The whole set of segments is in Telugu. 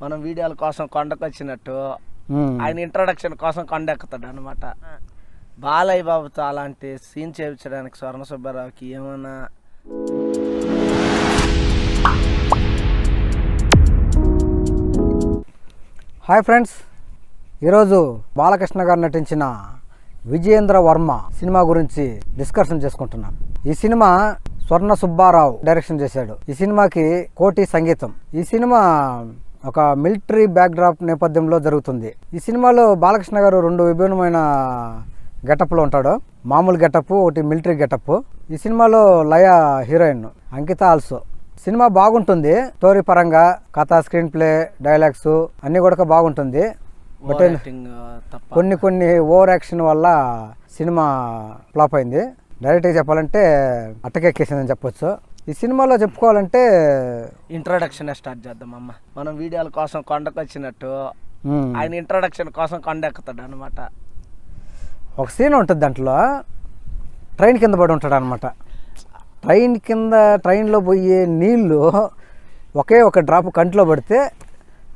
మనం వీడియోల కోసం కొండకు వచ్చినట్టు ఆయన ఇంట్రొడక్షన్ కోసం కొండ ఎక్కుతాడు అనమాట. బాలయ్య బాబుతో అలాంటి సీన్ చేయించడానికి స్వర్ణ సుబ్బారావుకి ఏమన్నా హాయ్ ఫ్రెండ్స్, ఈరోజు బాలకృష్ణ గారు నటించిన విజయేంద్ర వర్మ సినిమా గురించి డిస్కషన్ చేసుకుంటున్నాం. ఈ సినిమా స్వర్ణ సుబ్బారావు డైరెక్షన్ చేశాడు. ఈ సినిమాకి కోటి సంగీతం. ఈ సినిమా ఒక మిలిటరీ బ్యాక్డ్రాప్ నేపథ్యంలో జరుగుతుంది. ఈ సినిమాలో బాలకృష్ణ గారు రెండు విభిన్నమైన గెటప్లో ఉంటాడు. మామూలు గెటప్, ఒకటి మిలిటరీ గెటప్. ఈ సినిమాలో లయ హీరోయిన్, అంకిత ఆల్సో. సినిమా బాగుంటుంది. స్టోరీ పరంగా కథ, స్క్రీన్ ప్లే, డైలాగ్స్ అన్నీ కూడా బాగుంటుంది. బట్ కొన్ని ఓవర్ యాక్షన్ వల్ల సినిమా ఫ్లాప్ అయింది. డైరెక్ట్గా చెప్పాలంటే అట్టకెక్కేసిందని చెప్పొచ్చు. ఈ సినిమాలో చెప్పుకోవాలంటే ఇంట్రొడక్షన్ స్టార్ట్ చేద్దాం అమ్మ. మనం వీడియోల కోసం కొండకు వచ్చినట్టు ఆయన ఇంట్రొడక్షన్ కోసం కొండ ఎక్కుతాడు అనమాట. ఒక సీన్ ఉంటుంది, దాంట్లో ట్రైన్ కింద పడి ఉంటాడు అనమాట. ట్రైన్లో పోయే నీళ్ళు ఒకే ఒక డ్రాప్ కంట్లో పడితే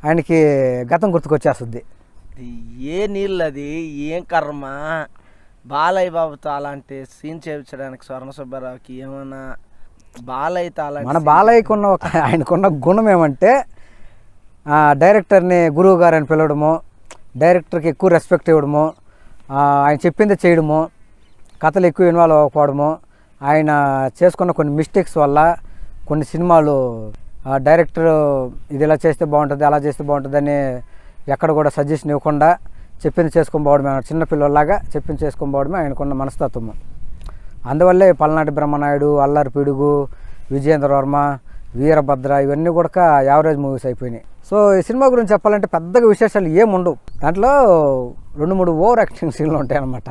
ఆయనకి గతం గుర్తుకొచ్చేస్తుంది. ఏ నీళ్ళు అది, ఏం కర్మ. బాలయ్య బాబుతో అలాంటి సీన్ చేయించడానికి స్వర్ణ సుబ్బారావుకి ఏమన్నా బాలయ్యతో అలాంటి మన బాలయ్యకున్న ఆయనకున్న గుణం ఏమంటే డైరెక్టర్ని గురువు గారు అని పిలవడము, డైరెక్టర్కి ఎక్కువ రెస్పెక్ట్ ఇవ్వడము, ఆయన చెప్పింది చేయడము, కథలు ఎక్కువ ఇన్వాల్వ్ అవ్వకపోవడము. ఆయన చేసుకున్న కొన్ని మిస్టేక్స్ వల్ల కొన్ని సినిమాలు డైరెక్టర్ ఇది ఇలా చేస్తే బాగుంటుంది, అలా చేస్తే బాగుంటుంది అని ఎక్కడ కూడా సజెషన్ ఇవ్వకుండా చెప్పింది చేసుకొని పోవడమే, చిన్నపిల్లలాగా చెప్పింది చేసుకొని పోవడమే ఆయనకున్న మనస్తత్వము. అందువల్లే పల్నాటి బ్రహ్మనాయుడు, అల్లరి పిడుగు, విజయేంద్ర వర్మ, వీరభద్ర ఇవన్నీ కూడా యావరేజ్ మూవీస్ అయిపోయినాయి. సో ఈ సినిమా గురించి చెప్పాలంటే పెద్దగా విశేషాలు ఏముండవు. దాంట్లో 2-3 ఓవర్ యాక్టింగ్ సీన్లు ఉంటాయి అన్నమాట.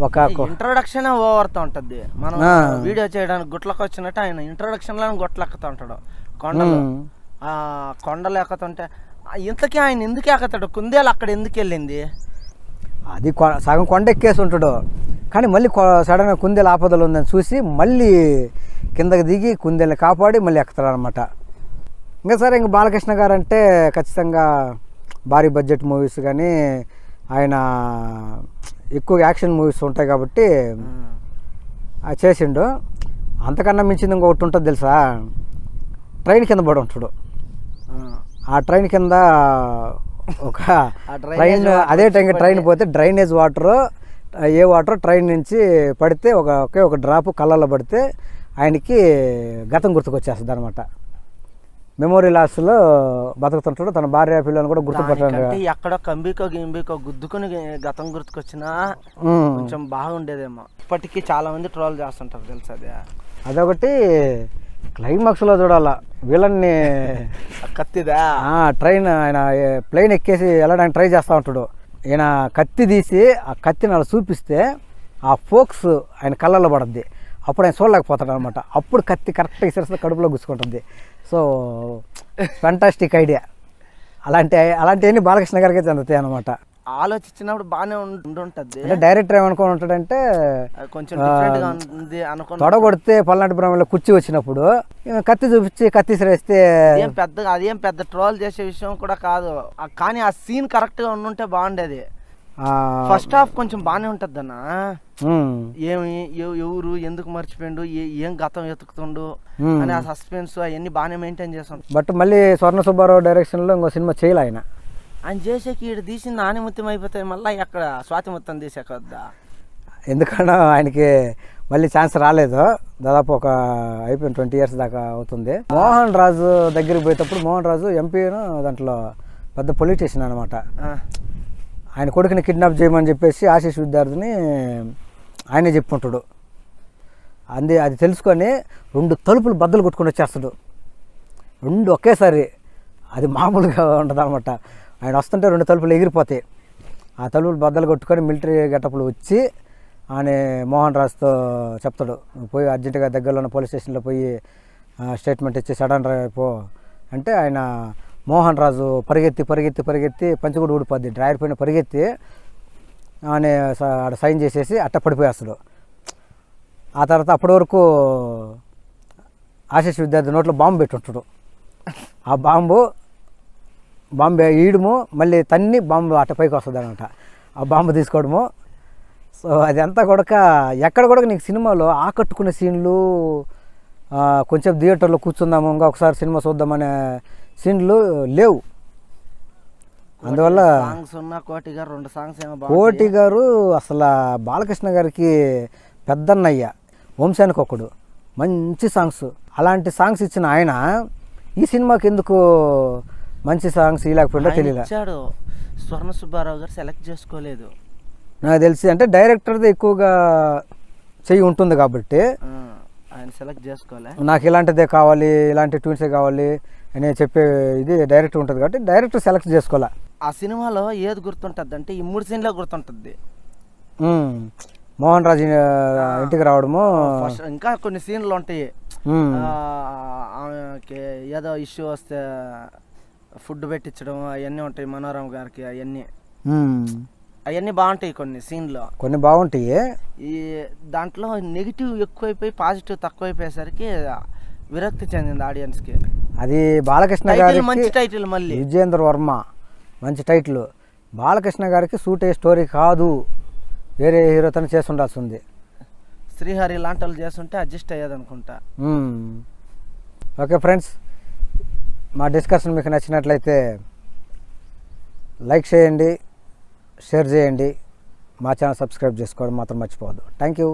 ఒక ఇంట్రొడక్షన్ ఓవర్తో ఉంటుంది. మనం వీడియో చేయడానికి గుట్లకు వచ్చినట్టు ఆయన ఇంట్రొడక్షన్లో గుట్లు ఎక్కుతూ ఉంటాడు. కొండలు ఎక్కుతుంటే ఇంతకీ ఆయన ఎందుకు ఎక్కుతాడు? కుందేలు అక్కడ ఎందుకు వెళ్ళింది? అది సగం కొండ ఎక్కేసి ఉంటాడు, కానీ మళ్ళీ సడన్గా కుందేలు ఆపదలు ఉందని చూసి మళ్ళీ కిందకి దిగి కుందేలు కాపాడి మళ్ళీ ఎక్కుతాడు అనమాట. ఇంకా సరే, ఇంకా బాలకృష్ణ గారు అంటే ఖచ్చితంగా భారీ బడ్జెట్ మూవీస్ కానీ ఆయన ఎక్కువ యాక్షన్ మూవీస్ ఉంటాయి కాబట్టి చేసిండు. అంతకన్నా మించింది ఇంకొకటి ఉంటుంది తెలుసా, ట్రైన్ కింద పడి ఉంటాడు. ఆ ట్రైన్ కింద ఒక అదే ట్రైన్ పోతే డ్రైనేజ్ వాటర్, ఏ వాటర్ ట్రైన్ నుంచి పడితే ఒకే ఒక డ్రాప్ కళ్ళల్లో పడితే ఆయనకి గతం గుర్తుకొచ్చేస్తుంది అనమాట. మెమోరీ లాస్లో బతుకుతుంటాడు. తన భార్య పిల్లలను కూడా గుర్తుపట్టాడు. ఎక్కడో గింబికో గుద్దుకుని గతం గుర్తుకొచ్చినా కొంచెం బాగుండేదేమో. ఇప్పటికీ చాలా మంది ట్రోల్ చేస్తుంటారు తెలుసు. అదొకటి క్లైమాక్స్లో చూడాల వీళ్ళని కత్తిదా ట్రైన్ ఆయన ప్లేన్ ఎక్కేసి వెళ్ళడానికి ట్రై చేస్తూ ఉంటాడు. ఈయన కత్తి తీసి ఆ కత్తిని అలా చూపిస్తే ఆ ఫోక్స్ ఆయన కళ్ళల్లో పడుద్ది. అప్పుడు ఆయన చూడలేకపోతాడు అనమాట. అప్పుడు కత్తి కరెక్ట్గా ఇసరిస్తే కడుపులో గుచ్చుకుంటుంది. So fantastic idea. అలాంటివన్నీ బాలకృష్ణ గారికి చెందుతాయి అనమాట. ఆలోచించినప్పుడు బాగానే ఉంటుంటుంది. అంటే డైరెక్టర్ ఏమనుకుని ఉంటాడంటే కొంచెం డిఫరెంట్గా ఉంది అనుకో. తొడగొడితే పల్నాటి బ్రహ్మలో కుర్చీ వచ్చినప్పుడు కత్తి చూపించి కత్తి ఇసిరేస్తే అదేం పెద్ద ట్రోల్ చేసే విషయం కూడా కాదు. కానీ ఆ సీన్ కరెక్ట్గా ఉండుంటే బాగుండేది. ఫస్ట్ హాఫ్ కొంచెం బాగానే ఉంటుంది అన్న. ఏమి ఎవరు ఎందుకు మర్చిపోయిండు, ఏం గతం ఎతుకుతుండు అని ఆ సస్పెన్స్ అవన్నీ బాగానే మెయింటైన్ చేస్తాం. బట్ మళ్ళీ స్వర్ణ సుబ్బారావు డైరెక్షన్లో ఇంకో సినిమా చేయాలి ఆయన చేసేకి ఈడు తీసింది ఆనిముత్యం అయిపోతాయి. మళ్ళీ ఎక్కడ స్వాతిముత్యం తీసేకొద్దా? ఎందుకన్నా ఆయనకి మళ్ళీ ఛాన్స్ రాలేదు. దాదాపు అయిపోయిన 20 years దాకా అవుతుంది. మోహన్ రాజు దగ్గరికి పోయేటప్పుడు మోహన్ రాజు ఎంపీను దాంట్లో పెద్ద పొలిటీషియన్ అనమాట. ఆయన కొడుకుని కిడ్నాప్ చేయమని చెప్పేసి ఆశీష్ విద్యార్థిని ఆయనే చెప్పుకుంటాడు. అది తెలుసుకొని 2 తలుపులు బద్దలు కొట్టుకుని వచ్చేస్తాడు. 2 ఒకేసారి. అది మామూలుగా ఉండదు అనమాట. ఆయన వస్తుంటే 2 తలుపులు ఎగిరిపోతాయి. ఆ తలుపులు బద్దలు కొట్టుకొని మిలిటరీ గెటప్లు వచ్చి ఆయన మోహన్ రాజుతో చెప్తాడు, పోయి అర్జెంటుగా దగ్గరలో ఉన్న పోలీస్ స్టేషన్లో పోయి స్టేట్మెంట్ ఇచ్చి సడన్ అయిపో అంటే ఆయన మోహన్ రాజు పరిగెత్తి పంచగుడు ఊడిపోద్ది. డ్రైవర్ పైన పరిగెత్తి ఆయన సైన్ చేసేసి అట్ట పడిపోయేస్తాడు. ఆ తర్వాత అప్పటి వరకు ఆశీష్ విద్యార్థి నోట్లో బాంబు పెట్టుంటాడు. ఆ బాంబు బాంబు వేయడము మళ్ళీ తన్ని బాంబు అట పైకి వస్తుంది అనమాట, ఆ బాంబు తీసుకోవడము. సో అదంతా కూడా ఎక్కడ కూడా నీకు సినిమాలో ఆకట్టుకునే సీన్లు, కొంచెం థియేటర్లో కూర్చుందాము ఇంకా ఒకసారి సినిమా చూద్దామనే సీన్లు లేవు. అందువల్ల కోటి గారు అసలు బాలకృష్ణ గారికి పెద్దన్నయ్య, వంశానికి ఒకడు, మంచి సాంగ్స్. అలాంటి సాంగ్స్ ఇచ్చిన ఆయన ఈ సినిమాకి ఎందుకు మంచి సాంగ్స్ ఇవ్వలేకపోయిందో తెలియదు. స్వర్ణ సుబ్బారావు గారు సెలెక్ట్ చేసుకోలేదు నాకు తెలిసి, అంటే డైరెక్టర్ది ఎక్కువగా చెయ్యి ఉంటుంది కాబట్టి ఆయన సెలెక్ట్ చేసుకోలే. నాకు ఇలాంటిదే కావాలి, ఇలాంటి ట్యూన్సే కావాలి అని చెప్పే ఇది డైరెక్టర్ ఉంటుంది కాబట్టి డైరెక్టర్ సెలెక్ట్ చేసుకోలే. ఆ సినిమాలో ఏది గుర్తుంటుంది అంటే ఈ 3 సీన్లో గుర్తుంటుంది. మోహన్ రాజు ఇంటికి రావడము, ఇంకా కొన్ని సీన్లు ఉంటాయి. ఆమెకి ఏదో ఇష్యూ వస్తే ఫుడ్ పెట్టించడం అవన్నీ ఉంటాయి మనోరమ గారికి. అవన్నీ బాగుంటాయి కొన్ని సీన్లో, కొన్ని బాగుంటాయి. ఈ దాంట్లో నెగిటివ్ ఎక్కువైపోయి పాజిటివ్ తక్కువైపోయేసరికి విరక్తి చెందింది ఆడియన్స్కి. అది బాలకృష్ణ గారికి మంచి టైటిల్, మళ్ళీ విజయేంద్ర వర్మ మంచి టైటిల్. బాలకృష్ణ గారికి సూట్ అయ్యే స్టోరీ కాదు, వేరే హీరోతోనే చేసి ఉండాల్సి ఉంది. శ్రీహరి లాంటి వాళ్ళు చేస్తుంటే అడ్జస్ట్ అయ్యేది అనుకుంటా. ఓకే ఫ్రెండ్స్, మా డిస్కషన్ మీకు నచ్చినట్లయితే లైక్ చేయండి, షేర్ చేయండి, మా ఛానల్ సబ్స్క్రైబ్ చేసుకోవడం మాత్రం మర్చిపోవద్దు. Thank you.